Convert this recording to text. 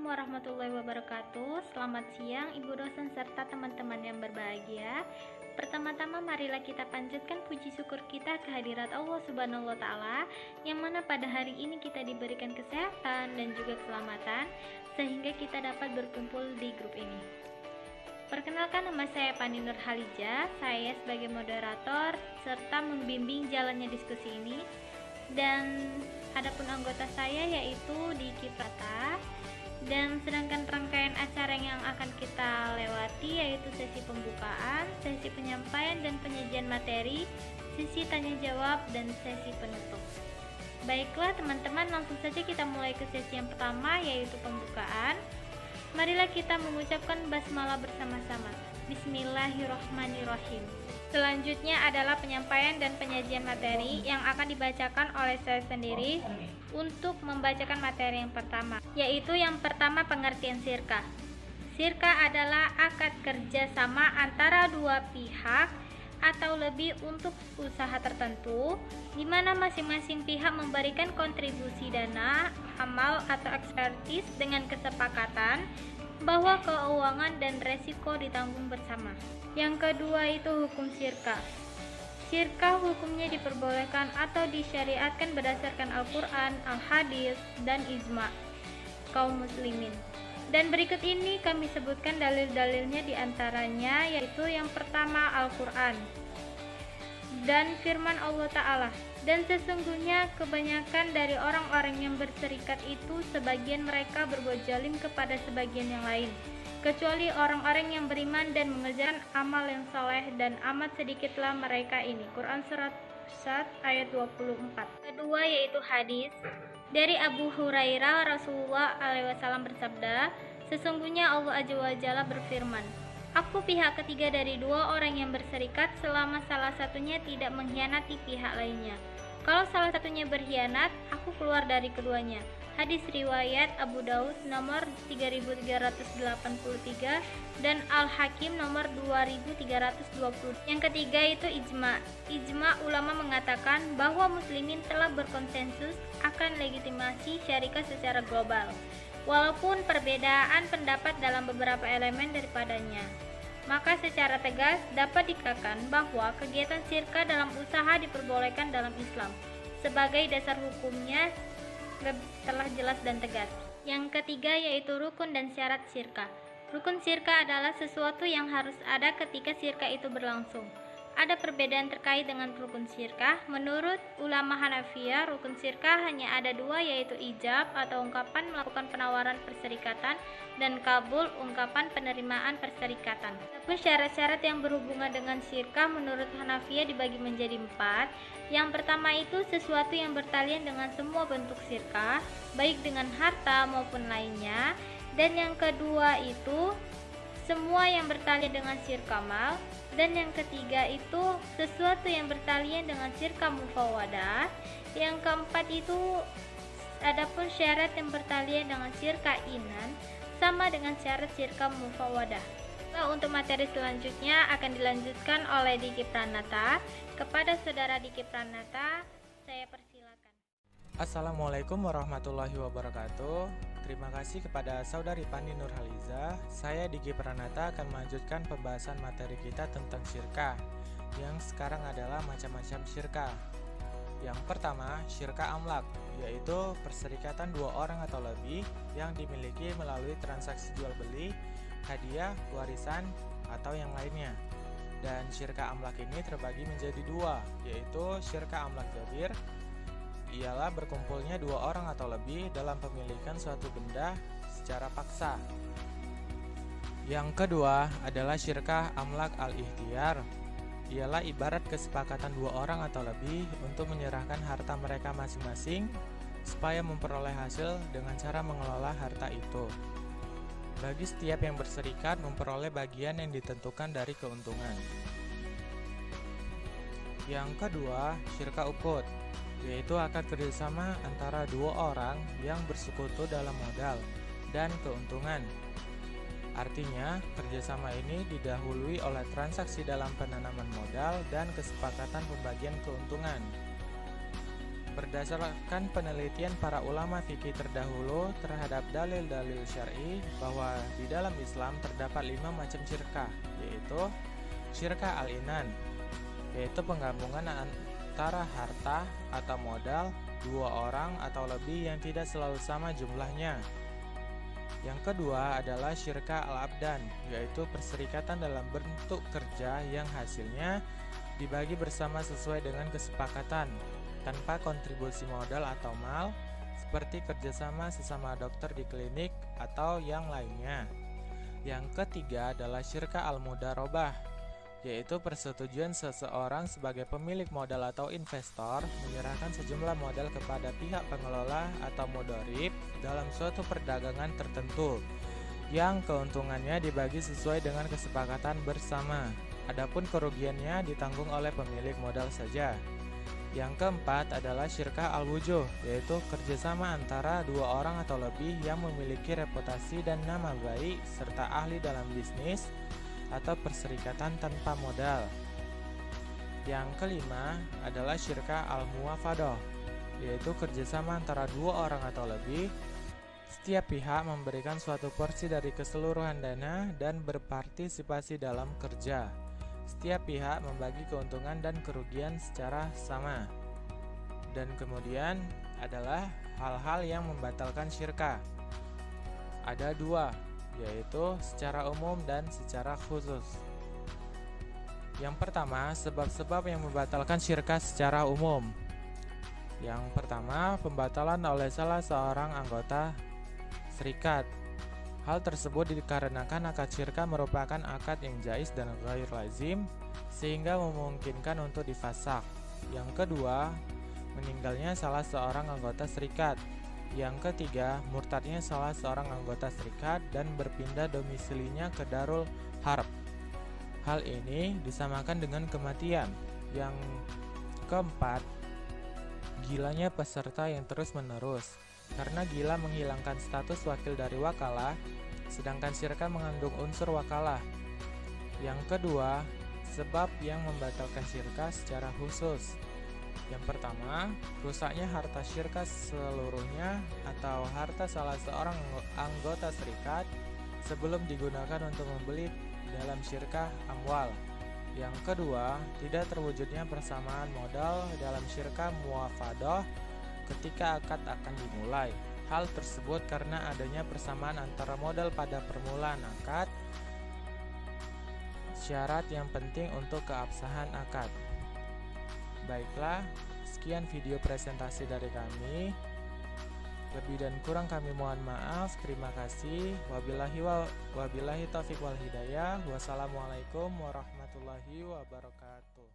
Assalamualaikum warahmatullahi wabarakatuh. Selamat siang Ibu dosen serta teman-teman yang berbahagia. Pertama-tama marilah kita panjatkan puji syukur kita kehadirat Allah Subhanahu wa taala yang mana pada hari ini kita diberikan kesehatan dan juga keselamatan sehingga kita dapat berkumpul di grup ini. Perkenalkan, nama saya Pani Nur Halija. Saya sebagai moderator serta membimbing jalannya diskusi ini. Dan adapun anggota saya yaitu Diki Prata. Dan sedangkan rangkaian acara yang akan kita lewati yaitu sesi pembukaan, sesi penyampaian dan penyajian materi, sesi tanya jawab, dan sesi penutup. Baiklah teman-teman, langsung saja kita mulai ke sesi yang pertama yaitu pembukaan. Marilah kita mengucapkan basmalah bersama-sama. Bismillahirrahmanirrahim. Selanjutnya adalah penyampaian dan penyajian materi yang akan dibacakan oleh saya sendiri untuk membacakan materi yang pertama, yaitu yang pertama pengertian syirkah. Syirkah adalah akad kerjasama antara dua pihak atau lebih untuk usaha tertentu, di mana masing-masing pihak memberikan kontribusi dana, amal atau ekspertis dengan kesepakatan bahwa keuangan dan resiko ditanggung bersama. Yang kedua itu hukum syirkah. Syirkah hukumnya diperbolehkan atau disyariatkan berdasarkan Al-Quran, Al-Hadis, dan ijma' kaum muslimin. Dan berikut ini kami sebutkan dalil-dalilnya, diantaranya yaitu yang pertama Al-Quran dan firman Allah Ta'ala. Dan sesungguhnya kebanyakan dari orang-orang yang berserikat itu sebagian mereka berbuat zalim kepada sebagian yang lain, kecuali orang-orang yang beriman dan mengerjakan amal yang soleh, dan amat sedikitlah mereka ini. Quran surat 1 ayat 24. Kedua yaitu hadis dari Abu Hurairah, Rasulullah SAW bersabda, sesungguhnya Allah Azza wa Jalla berfirman, aku pihak ketiga dari dua orang yang berserikat selama salah satunya tidak mengkhianati pihak lainnya. Kalau salah satunya berkhianat, aku keluar dari keduanya. Hadis riwayat Abu Daud nomor 3383 dan Al-Hakim nomor 2320. Yang ketiga itu ijma'. Ijma' ulama mengatakan bahwa muslimin telah berkonsensus akan legitimasi syarikat secara global, walaupun perbedaan pendapat dalam beberapa elemen daripadanya. Maka secara tegas dapat dikatakan bahwa kegiatan syirkah dalam usaha diperbolehkan dalam Islam. Sebagai dasar hukumnya telah jelas dan tegas. Yang ketiga yaitu rukun dan syarat syirkah. Rukun syirkah adalah sesuatu yang harus ada ketika syirkah itu berlangsung. Ada perbedaan terkait dengan rukun syirkah. Menurut ulama Hanafiyah, rukun syirkah hanya ada dua, yaitu ijab atau ungkapan melakukan penawaran perserikatan, dan kabul, ungkapan penerimaan perserikatan. Adapun syarat-syarat yang berhubungan dengan syirkah menurut Hanafiyah dibagi menjadi 4. Yang pertama itu sesuatu yang bertalian dengan semua bentuk syirkah, baik dengan harta maupun lainnya. Dan yang kedua itu semua yang bertalian dengan syirkah mal. Dan yang ketiga itu sesuatu yang bertalian dengan syirkah mufawadah. Yang keempat itu adapun syarat yang bertalian dengan syirkah inan sama dengan syarat syirkah mufawadah. Untuk materi selanjutnya akan dilanjutkan oleh Diki Pranata. Kepada saudara Diki Pranata, saya persilakan. Assalamualaikum warahmatullahi wabarakatuh. Terima kasih kepada saudari Pani Nur Haliza. Saya Diki Pranata akan melanjutkan pembahasan materi kita tentang syirkah, yang sekarang adalah macam-macam syirkah. Yang pertama, syirkah amlak, yaitu perserikatan dua orang atau lebih yang dimiliki melalui transaksi jual beli, hadiah, warisan, atau yang lainnya. Dan syirkah amlak ini terbagi menjadi dua, yaitu syirkah amlak jabir, ialah berkumpulnya dua orang atau lebih dalam pemilikan suatu benda secara paksa. Yang kedua adalah syirkah amlak al-ihtiyar, ialah ibarat kesepakatan dua orang atau lebih untuk menyerahkan harta mereka masing-masing supaya memperoleh hasil dengan cara mengelola harta itu. Bagi setiap yang berserikat memperoleh bagian yang ditentukan dari keuntungan. Yang kedua, syirkah uqud, yaitu akad kerjasama antara dua orang yang bersekutu dalam modal dan keuntungan. Artinya, kerjasama ini didahului oleh transaksi dalam penanaman modal dan kesepakatan pembagian keuntungan. Berdasarkan penelitian para ulama fikih terdahulu terhadap dalil-dalil syar'i bahwa di dalam Islam terdapat 5 macam syirkah, yaitu syirkah al-inan, yaitu penggabungan antara harta atau modal dua orang atau lebih yang tidak selalu sama jumlahnya. Yang kedua adalah syirkah al-abdan, yaitu perserikatan dalam bentuk kerja yang hasilnya dibagi bersama sesuai dengan kesepakatan tanpa kontribusi modal atau mal, seperti kerjasama sesama dokter di klinik atau yang lainnya. Yang ketiga adalah syirkah al-mudarobah, yaitu persetujuan seseorang sebagai pemilik modal atau investor menyerahkan sejumlah modal kepada pihak pengelola atau mudharib dalam suatu perdagangan tertentu, yang keuntungannya dibagi sesuai dengan kesepakatan bersama. Adapun kerugiannya ditanggung oleh pemilik modal saja. Yang keempat adalah syirkah al-wujuh, yaitu kerjasama antara dua orang atau lebih yang memiliki reputasi dan nama baik serta ahli dalam bisnis atau perserikatan tanpa modal. Yang kelima adalah syirkah al-muwafadah, yaitu kerjasama antara dua orang atau lebih. Setiap pihak memberikan suatu porsi dari keseluruhan dana dan berpartisipasi dalam kerja. Setiap pihak membagi keuntungan dan kerugian secara sama. Dan kemudian adalah hal-hal yang membatalkan syirkah. Ada dua, yaitu secara umum dan secara khusus. Yang pertama, sebab-sebab yang membatalkan syirkah secara umum. Yang pertama, pembatalan oleh salah seorang anggota serikat. Hal tersebut dikarenakan akad syirkah merupakan akad yang jais dan ghair lazim, sehingga memungkinkan untuk difasak. Yang kedua, meninggalnya salah seorang anggota serikat. Yang ketiga, murtadnya salah seorang anggota serikat dan berpindah domisilinya ke Darul Harb. Hal ini disamakan dengan kematian. Yang keempat, gilanya peserta yang terus-menerus. Karena gila menghilangkan status wakil dari wakalah, sedangkan syirkah mengandung unsur wakalah. Yang kedua, sebab yang membatalkan syirkah secara khusus. Yang pertama, rusaknya harta syirkah seluruhnya atau harta salah seorang anggota serikat sebelum digunakan untuk membeli dalam syirkah amwal. Yang kedua, tidak terwujudnya persamaan modal dalam syirkah muwafadah ketika akad akan dimulai. Hal tersebut karena adanya persamaan antara modal pada permulaan akad, syarat yang penting untuk keabsahan akad. Baiklah, sekian video presentasi dari kami. Lebih dan kurang kami mohon maaf. Terima kasih. Wabillahi taufiq wal hidayah. Wassalamualaikum warahmatullahi wabarakatuh.